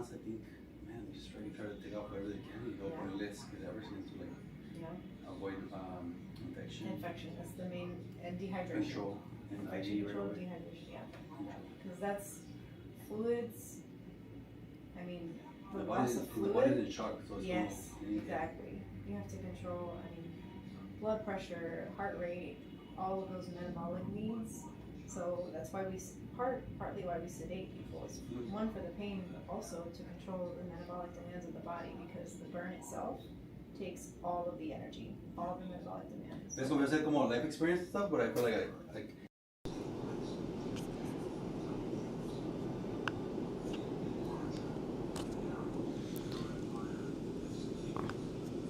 wants, I think, man, they just try to take off whatever they can. You go for less because ever seems to like avoid infection. Infection, that's the main, and dehydration. Control and Infection control, dehydration, yeah. Because that's fluids. I mean, the loss of fluid. The body's in shock, so it's yes, exactly. You have to control, I mean, blood pressure, heart rate, all of those metabolic needs. So that's why partly why we sedate people is one for the pain, but also to control the metabolic demands of the body, because the burn itself takes all of the energy, all of the metabolic demands. Es como hacer como life experience stuff, but I feel like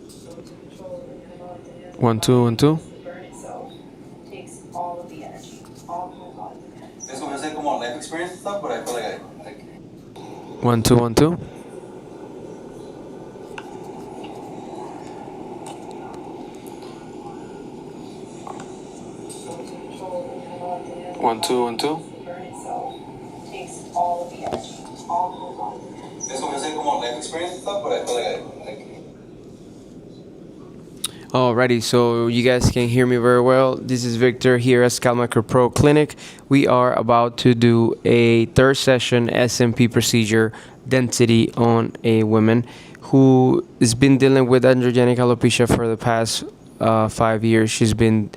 so to control the metabolic demands. 1 2 1 2. The burn itself takes all of the energy, all of the metabolic demands. es como hacer como life experience stuff, but I feel like 1 2 1 2. 1 2 1 2. The burn itself takes all of the energy, all of the metabolic demands. es como hacer como life experience stuff, but I feel like Alrighty, so you guys can hear me very well. This is Victor here at Scalp Micropro Clinic. We are about to do a third session SMP procedure density on a woman who has been dealing with androgenic alopecia for the past 5 years. She's been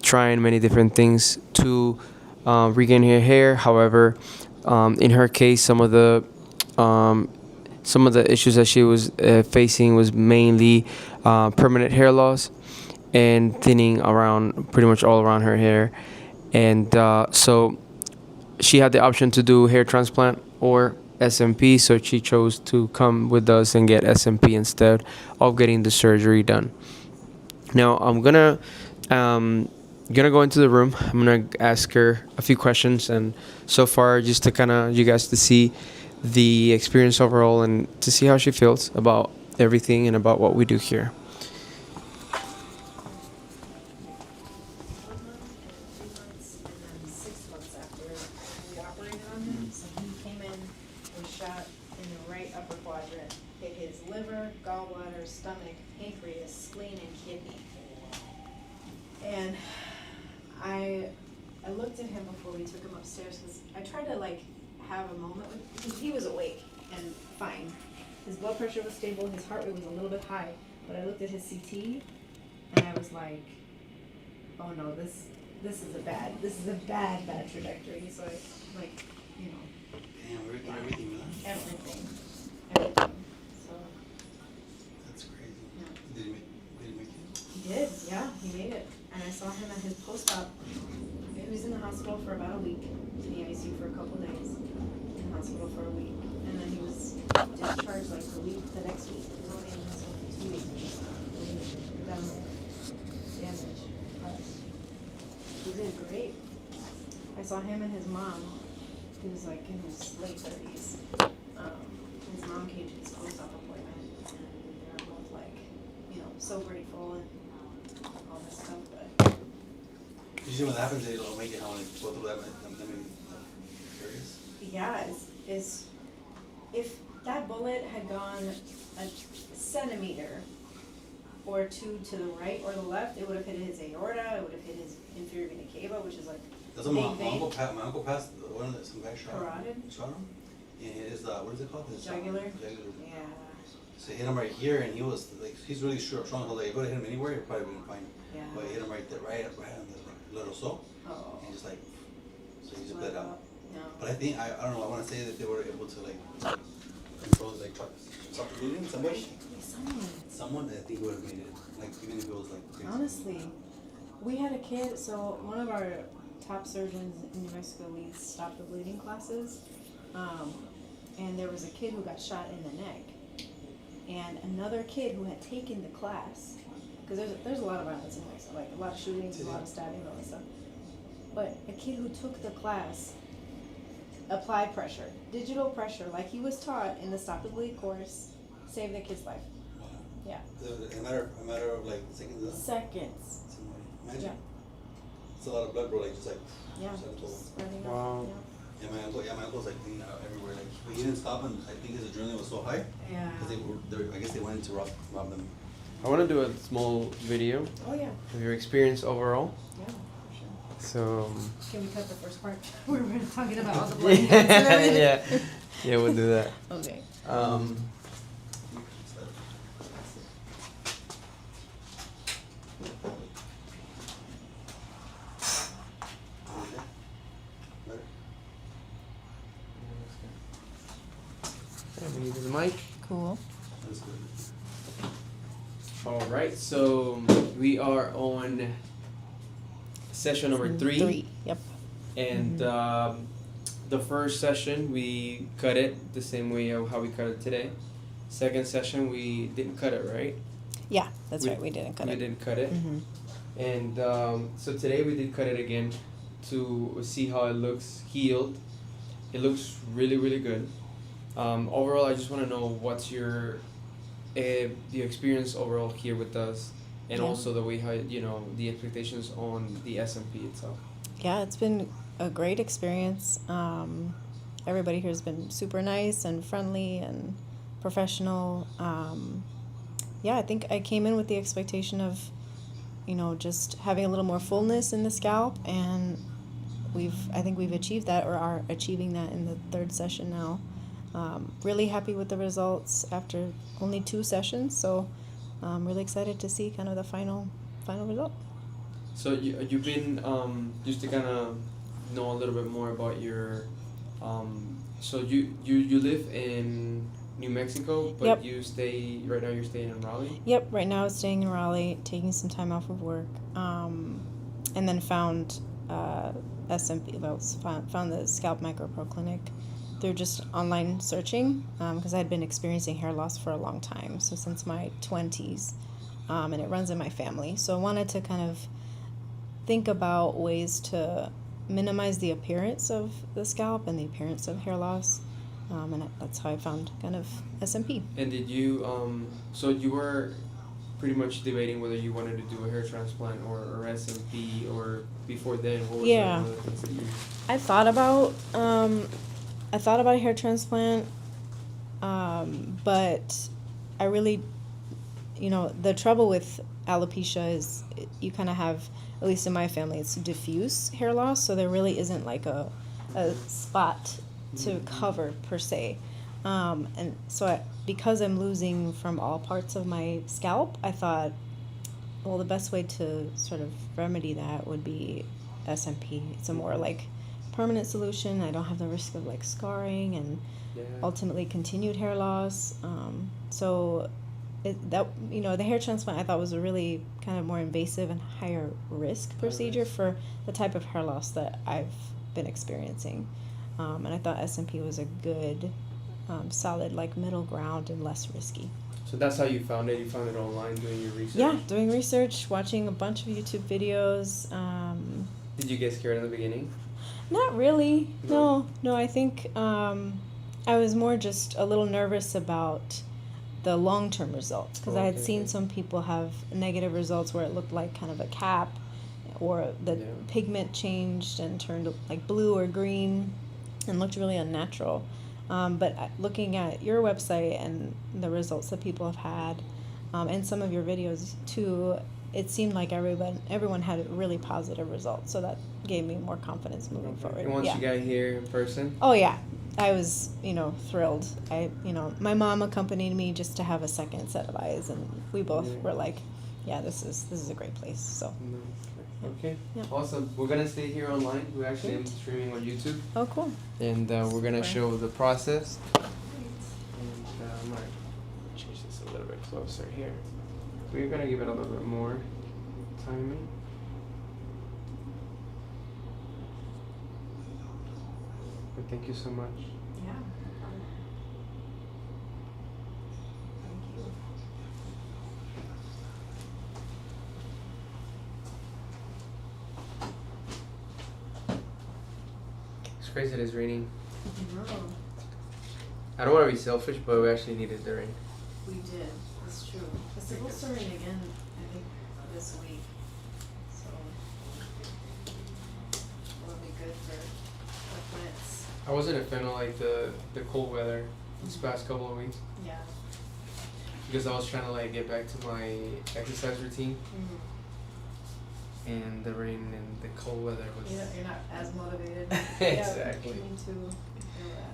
trying many different things to regain her hair. However, in her case, some of the issues that she was facing was mainly permanent hair loss and thinning around pretty much all around her hair. And so she had the option to do hair transplant or SMP, so she chose to come with us and get SMP instead of getting the surgery done. Now I'm gonna go into the room. I'm gonna ask her a few questions, and so far just to kind of you guys to see the experience overall and to see how she feels about everything and about what we do here. Gallbladder, stomach, pancreas, spleen, and kidney. And I looked at him before we took him upstairs because I tried to like have a moment with, because he was awake and fine. His blood pressure was stable, his heart rate was a little bit high, but I looked at his CT and I was like, oh no, this is a bad trajectory. So I like, you know. damn, we're doing everything, man. Everything. So. That's crazy. Yeah. Did he make it? He did, yeah, he made it. And I saw him at his post-op. He was in the hospital for about a week, in the ICU for a couple days, in the hospital for a week. And then he was discharged like the next week. He was only in the hospital for 2 weeks. Done damage. But he did great. I saw him and his mom. He was like in his late 30s. His mom came to his post-op appointment, and they were both like, you know, so grateful and all this stuff. But You see what happens? It'll make it how they go through that. I mean, curious. yeah, is if that bullet had gone a centimeter or two to the right or the left, it would have hit his aorta. It would have hit his inferior vena cava, which is like That's what my uncle passed. The one that some guy shot him. And his what is it called? His jugular. Yeah. So he hit him right here, and he was like, he's really strong. So like, if I hit him anywhere, he probably wouldn't find him. Yeah. But he hit him right there, right on the like, little so. Oh. And just like, so he just bled out. No. But I think I don't know. I want to say that they were able to like control like stop the bleeding. Someone I think would have made it. Like even if it was like. Honestly, we had a kid. So one of our top surgeons in New Mexico leads stop the bleeding classes. And there was a kid who got shot in the neck, and another kid who had taken the class, because there's a lot of violence in Mexico, like a lot of shootings, a lot of stabbing, all that stuff. But a kid who took the class applied pressure, digital pressure, like he was taught in the Stop the Bleed course, saved the kid's life. Wow. Yeah. A matter of like seconds. Seconds. Imagine. Yeah. It's a lot of blood, bro. Like just like. Yeah. Just Spreading Wow. out. Yeah, my uncle's like cleaning out everywhere. Like, but he didn't stop, and I think his adrenaline was so high. Yeah. Because I guess they wanted to rob them. I want to do a small video Oh, yeah. of your experience overall. Yeah, for sure. So. Can we cut the first part where we're talking about all the blood and everything? Yeah, we'll do that. Okay. We need the mic. Cool. That's good. All right, so we are on session number 3. Yep. And the first session we cut it the same way of how we cut it today. Second session we didn't cut it, right? Yeah, that's right. We didn't cut we it. didn't cut it. Mm-hmm. And so today we did cut it again to see how it looks healed. It looks really, really good. Overall, I just want to know what's your the experience overall here with us, and Yeah. also the way how the expectations on the SMP itself. Yeah, it's been a great experience. Everybody here has been super nice and friendly and professional. Yeah, I think I came in with the expectation of, just having a little more fullness in the scalp, and I think we've achieved that, or are achieving that in the third session now. Really happy with the results after only 2 sessions, so I'm really excited to see kind of the final result. So you've been just to kind of know a little bit more about your so you live in New Mexico, but Yep. you're staying in Raleigh? Yep, right now it's staying in Raleigh, taking some time off of work, and then found SMP, found the Scalp Micropro Clinic through just online searching, because I had been experiencing hair loss for a long time, so since my 20s, and it runs in my family. So I wanted to kind of think about ways to minimize the appearance of the scalp and the appearance of hair loss, and that's how I found kind of SMP. And did you so you were pretty much debating whether you wanted to do a hair transplant or SMP, or before then what was Yeah. one of the things that you I thought about a hair transplant, but I really, the trouble with alopecia is you kind of have, at least in my family, it's diffuse hair loss, so there really isn't like a spot to cover per se. And so because I'm losing from all parts of my scalp, I thought, well, the best way to sort of remedy that would be SMP. It's a more like permanent solution. I don't have the risk of like scarring and ultimately continued hair loss. So the hair transplant I thought was a really kind of more invasive and higher risk procedure for the type of hair loss that I've been experiencing. And I thought SMP was a good, solid like middle ground and less risky. So that's how you found it? You found it online doing your research? Yeah, doing research, watching a bunch of YouTube videos. Did you get scared in the beginning? Not really. No, I think I was more just a little nervous about the long-term results, because I had seen some people have negative results where it looked like kind of a cap, or the pigment changed and turned like blue or green and looked really unnatural. But looking at your website and the results that people have had, and some of your videos too, it seemed like everyone had really positive results. So that gave me more confidence moving forward. And once you got here in person? Oh yeah, I was thrilled. My mom accompanied me just to have a second set of eyes, and we both were like, yeah, this is a great place. So. Okay. Yeah. Awesome. We're gonna stay here online. We're actually streaming on YouTube. Oh, cool. And we're gonna Super. show the process. And I'm gonna change this a little bit closer here. We're gonna give it a little bit more timing. But thank you so much. Yeah. Thank you. It's crazy that it's raining. No, I don't want to be selfish, but we actually needed the rain. we did. That's true. It's supposed to rain again, I think, this week. So it'll be good for the plants. I wasn't a fan of like the cold weather this past couple of weeks Yeah. because I was trying to like get back to my exercise routine, and the rain and the cold weather was. You're not as motivated. Exactly. Yeah, me too. I feel that.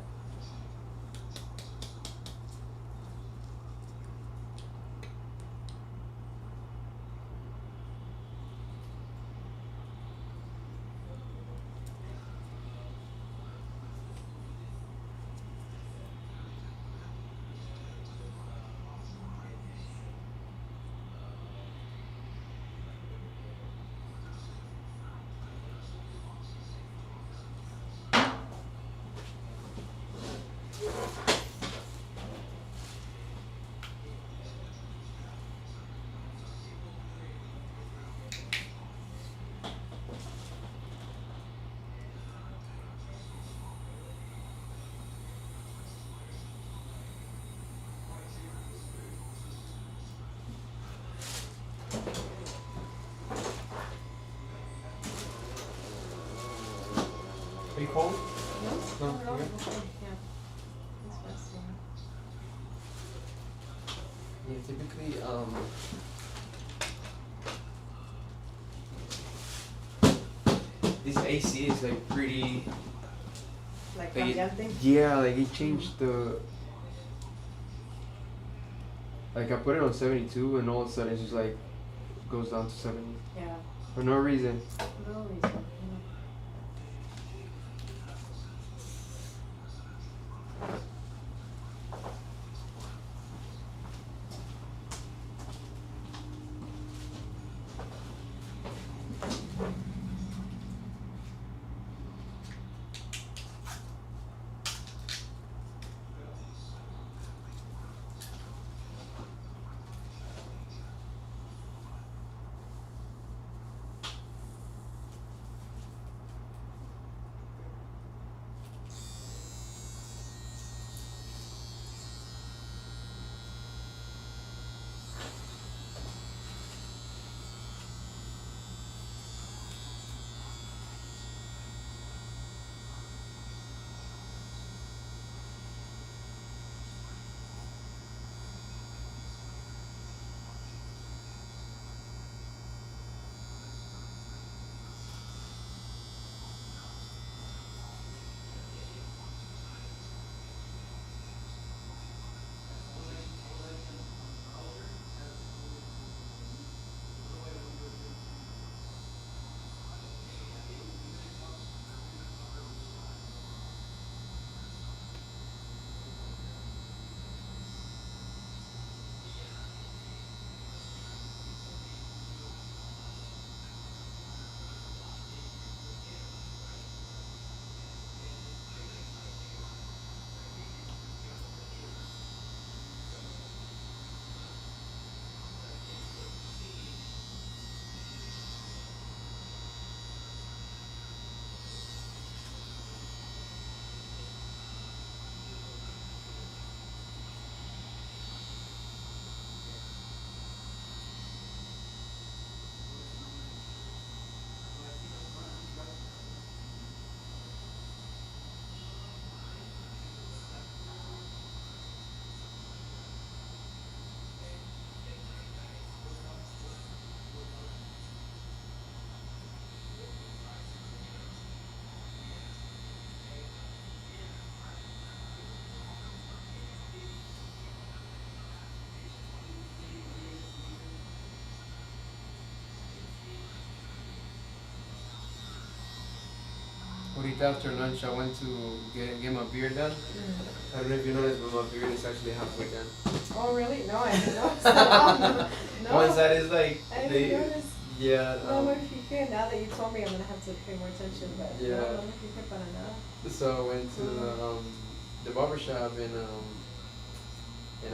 Are you cold? No, No, not at all. you're good? Okay, yeah. That's fascinating. Yeah, typically, this AC is like pretty. Like Like cambiante? yeah, like it changed the. Like I put it on 72, and all of a sudden it's just like goes down to 70 Yeah. for no reason. No reason. Yeah. Ahorita after lunch, I went to get my beard done. I don't know if you noticed, but my beard is actually halfway done. Oh, really? No, I didn't notice that. No. One side is like I didn't notice. yeah. No me fijé. Now that you told me, I'm gonna have to pay more attention. But Yeah. no me fijé para nada. So I went to the barber shop and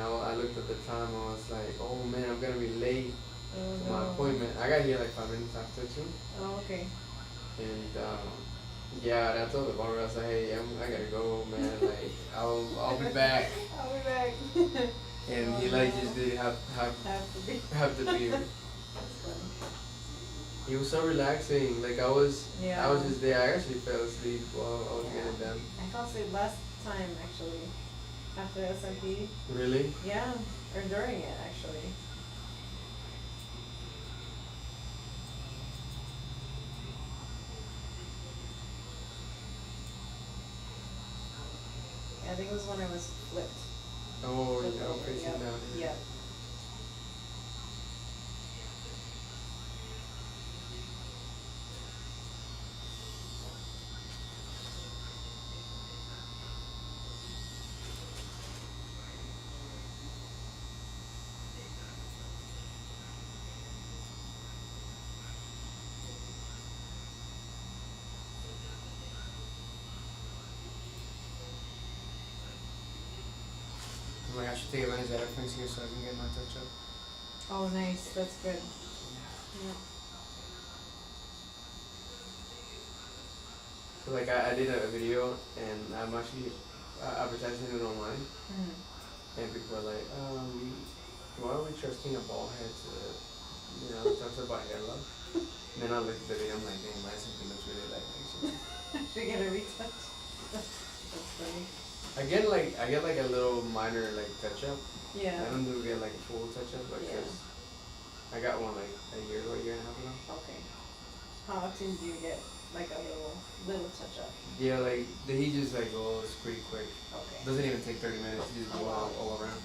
I looked at the time. I was like, oh man, I'm gonna be late Oh, to no. my appointment. I got here like 5 minutes after too. Oh, okay. And yeah, and I told the barber, I was like, hey, I gotta go, man. Like I'll be back. I'll be back. And Oh, he like no. just did Have to be. have the beard. That's funny. It was so relaxing. Like I was Yeah. just there. I actually fell asleep while I was Yeah. getting them. I fell asleep last time actually. After SMP. Really? Yeah. Or during it actually. Yeah, I think it was when I was flipped. Oh, Flipped yeah, over. facing Yep. down. Yeah. Yep. I'm like, I should take advantage of that fence here so I can get my touch up. Oh, nice. That's good. Yeah. So like I did a video and I'm actually advertising it online, Mm. and people are like, why are we trusting a bald head to, talk about hair loss? And then I look at the video, I'm like, dang, my SMP looks really like actually. Should get a retouch. That's funny. I get like a little minor like touch up. Yeah. I don't do get like a full touch up, like, Yeah. 'cause I got one like a year and a half ago. Okay. How often do you get like a little touch up? Yeah, like he just like goes pretty quick. Okay. Doesn't even take 30 minutes. He just Oh, go wow. all around.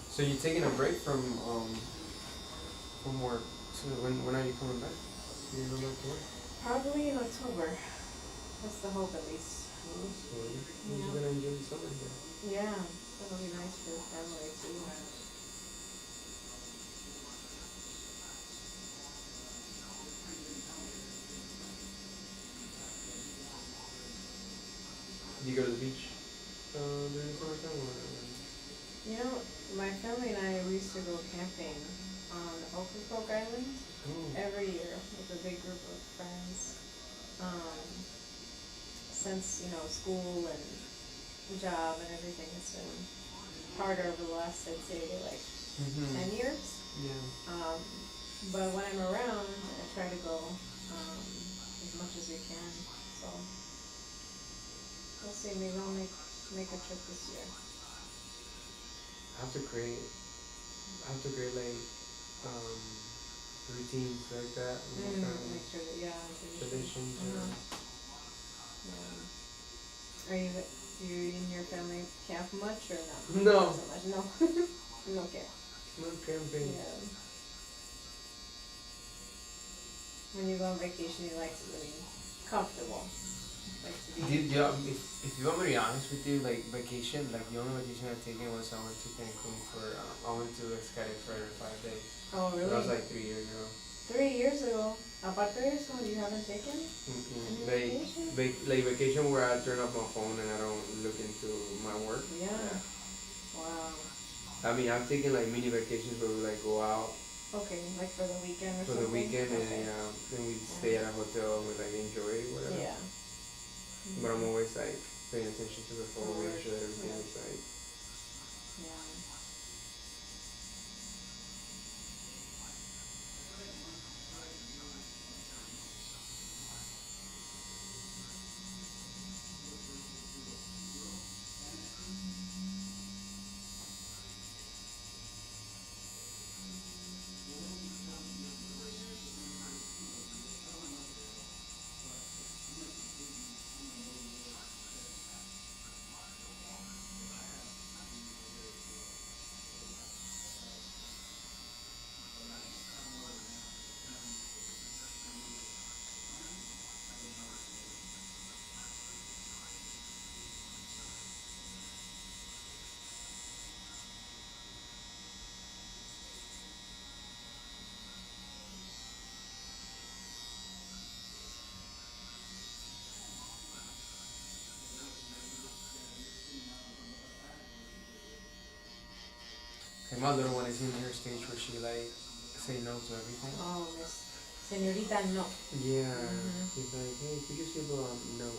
So you taking a break from work? So when are you coming back? You go back to work? Probably in October. That's the hope at least. You're Yeah. gonna enjoy the summer here. Yeah. That'll be nice for the family too. Do you go to the beach during the summertime or? You know, my family and I we used to go camping on Ocracoke Island Oh. every year with a big group of friends. Since, school and job and everything has been harder over the last, I'd say, like 10 years. Yeah. But when I'm around, I try to go as much as we can. So we'll see. Maybe I'll make a trip this year. I have to create like routines like that. Make sure that Traditions. Are you in your family camp much or not? No. Not so much. No. No camp. No camping. Yeah. When you go on vacation, you like to be comfortable. Like to be. If you want me to be honest with you, like vacation, like the only vacation I've taken was I went to Cancun I went to Escalade for 5 days. Oh, really? That was like 3 years ago. 3 years ago. About 3 years ago, you haven't taken? Any vacation? Like vacation where I turn off my phone and I don't look into my work. Yeah. Wow. I mean, I've taken like mini vacations where we like go out Okay, like for the weekend or for something? the weekend Okay. and then we stay at a hotel and we like enjoy whatever. Yeah. But I'm always like paying attention to the phone, making sure that everything Yeah. is like. Yeah. my little one is in her stage where she like say no to everything. Oh, Miss Señorita, no. Yeah. Mhm. He's like, hey, could you say no?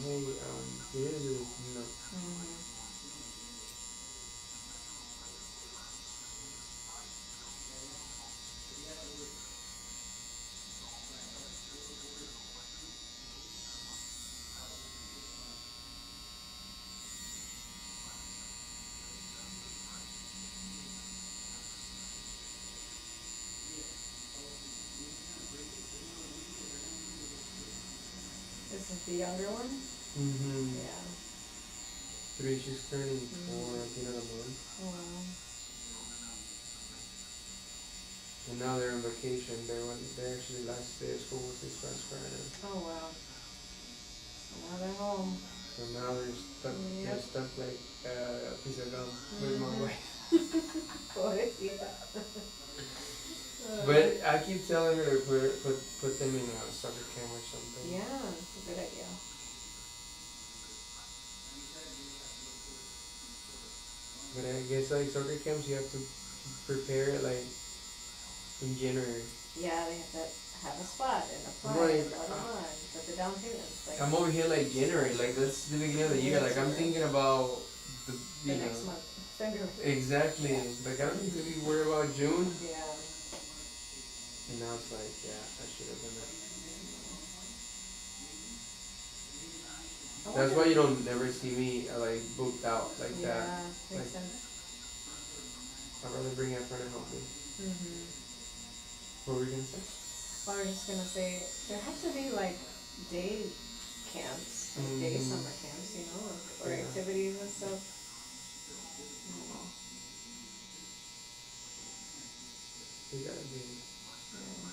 Hey, you didn't do this. No. Mhm. This is the younger one? Mm-hmm. Yeah. 3, she's turning 4 at the end of the month. Oh, wow. And now they're on vacation. They're actually last day of school was this past Friday. Oh, wow. So now they're home. So now they're stuck like a piece of gum with my Mhm. wife. Pobrecita. But I keep telling her to put them in a soccer camp or something. Yeah, it's a good idea. But I guess like soccer camps you have to prepare it like in January. Yeah, they have to have a spot and apply Right. and blah, blah, blah, and put the down payment. It's like I'm over here like January, like that's the beginning of the year. Like I'm thinking about the you next know, month, February. exactly. Like I don't need to be worried about June. Yeah. And now it's like, yeah, I should have done that. I That's wonder- why you don't never see me like booked out like Yeah, that. makes Like, sense. I'd rather bring a friend and help me. Mhm. What were you gonna say? I was just gonna say there have to be like day camps, like day Mhm. summer camps, you know, or Yeah. activities and stuff. I don't know. You gotta be. Yeah.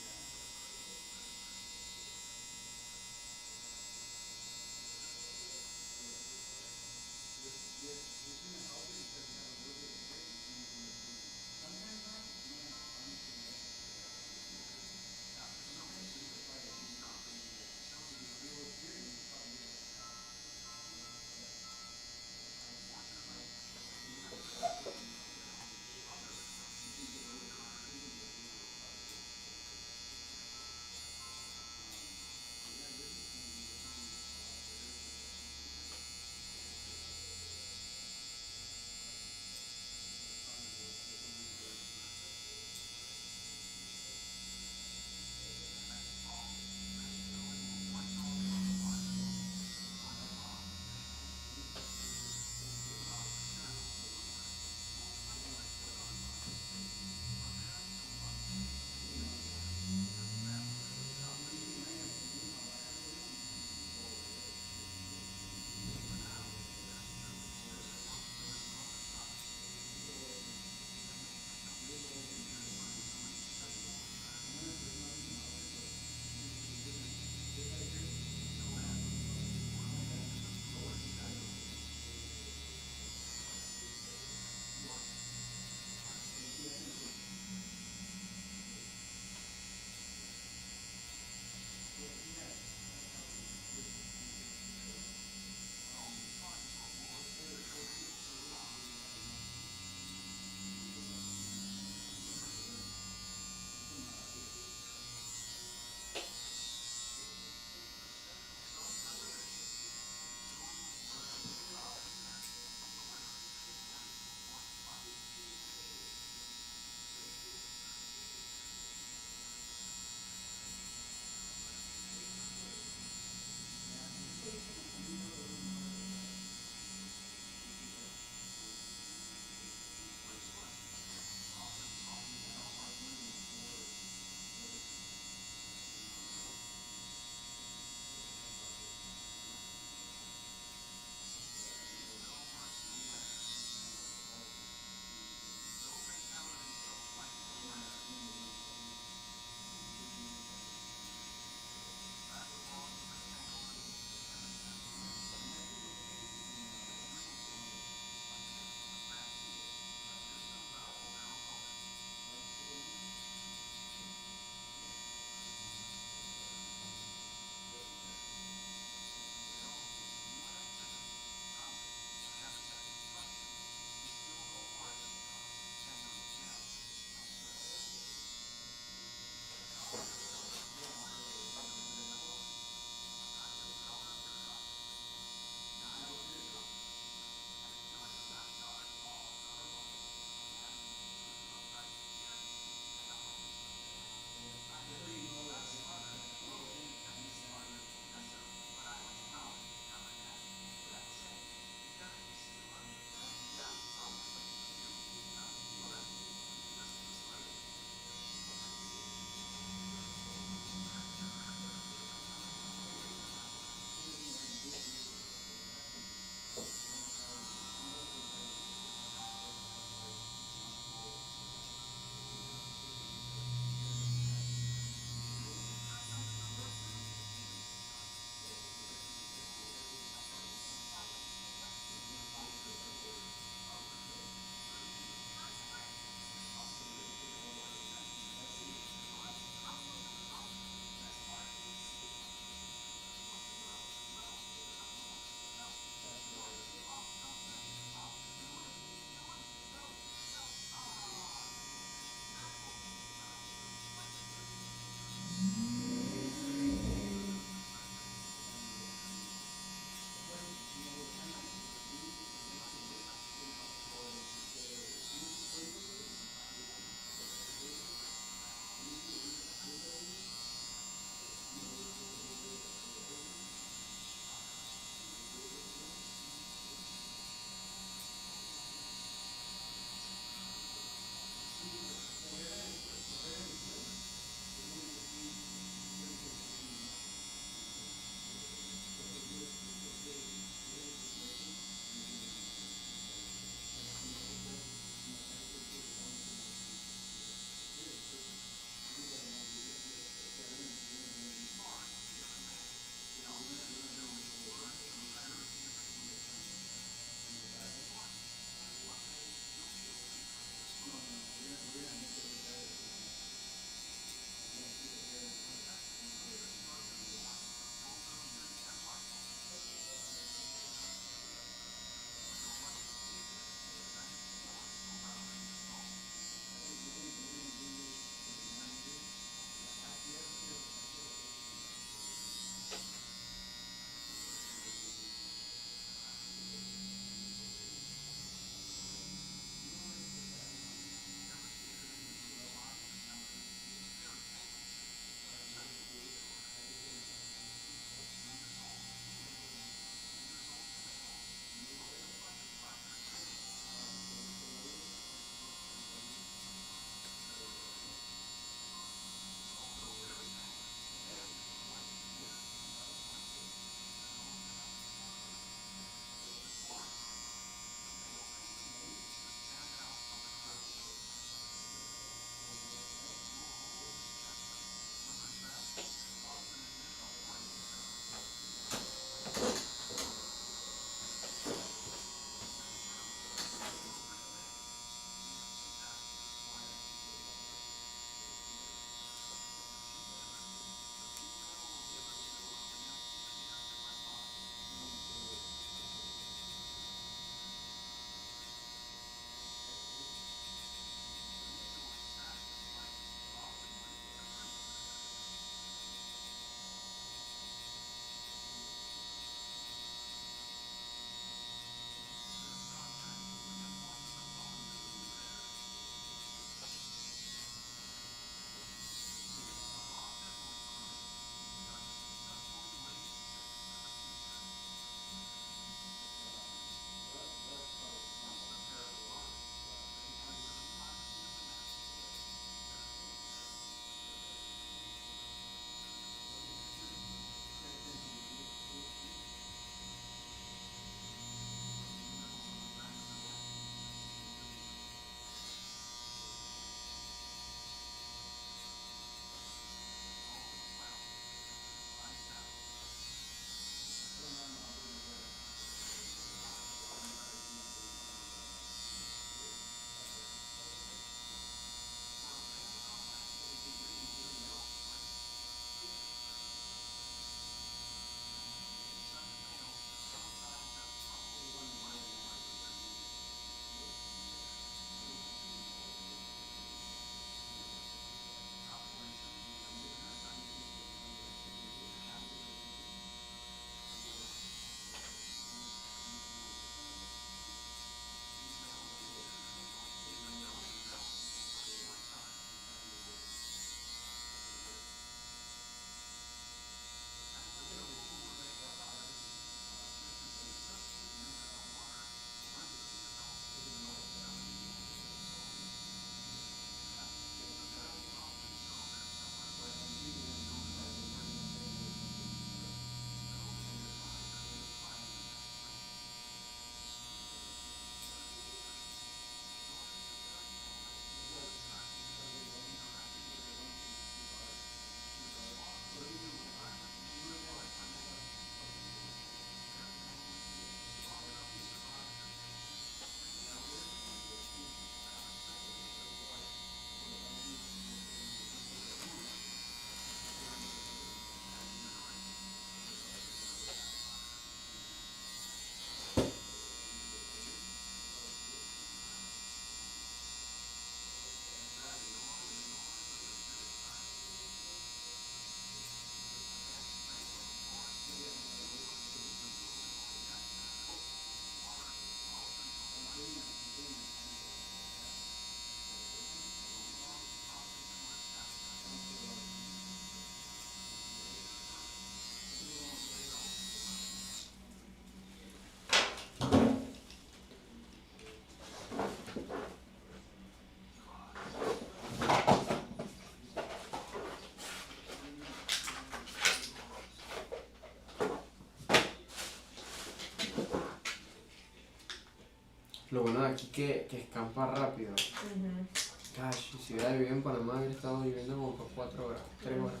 Lo bueno de aquí que escampa rápido. Mhm. Gosh, si hubiera vivido en Panamá, hubiera estado viviendo como por 4 horas, 3 horas.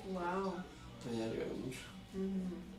Wow. Allá llueve mucho. Mhm.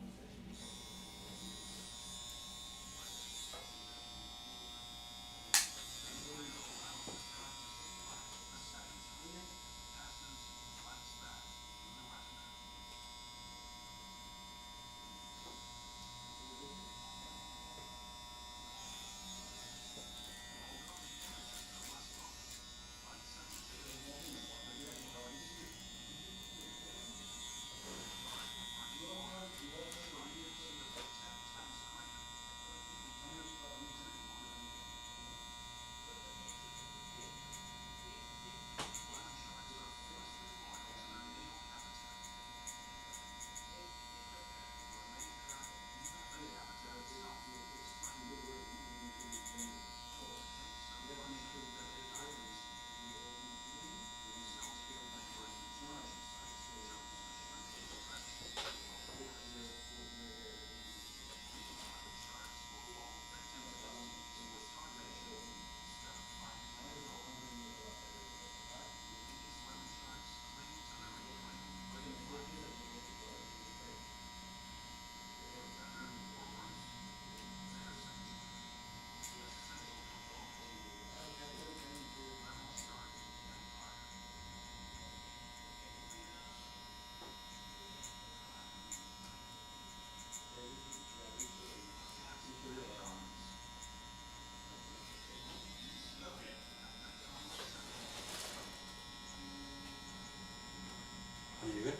Are you good?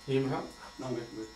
You need my help? No, I'm good, I'm good.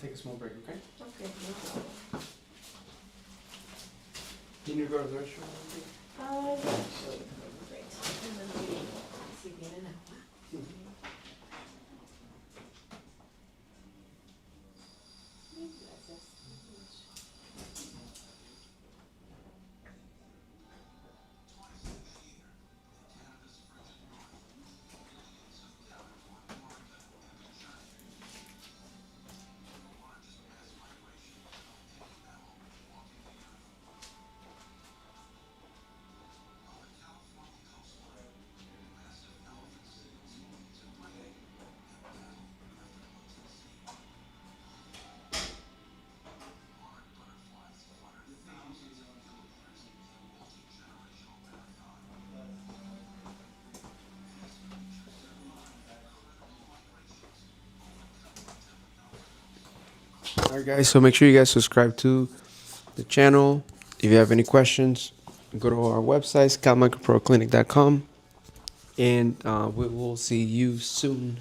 take a small break, okay? Okay, no problem. Can you go to the restroom? Yeah, sure. Great. And then we see bien en agua. Gracias. Alright guys, so make sure you guys subscribe to the channel. If you have any questions, go to our website, scalpmicropigmentation.com, and we will see you soon.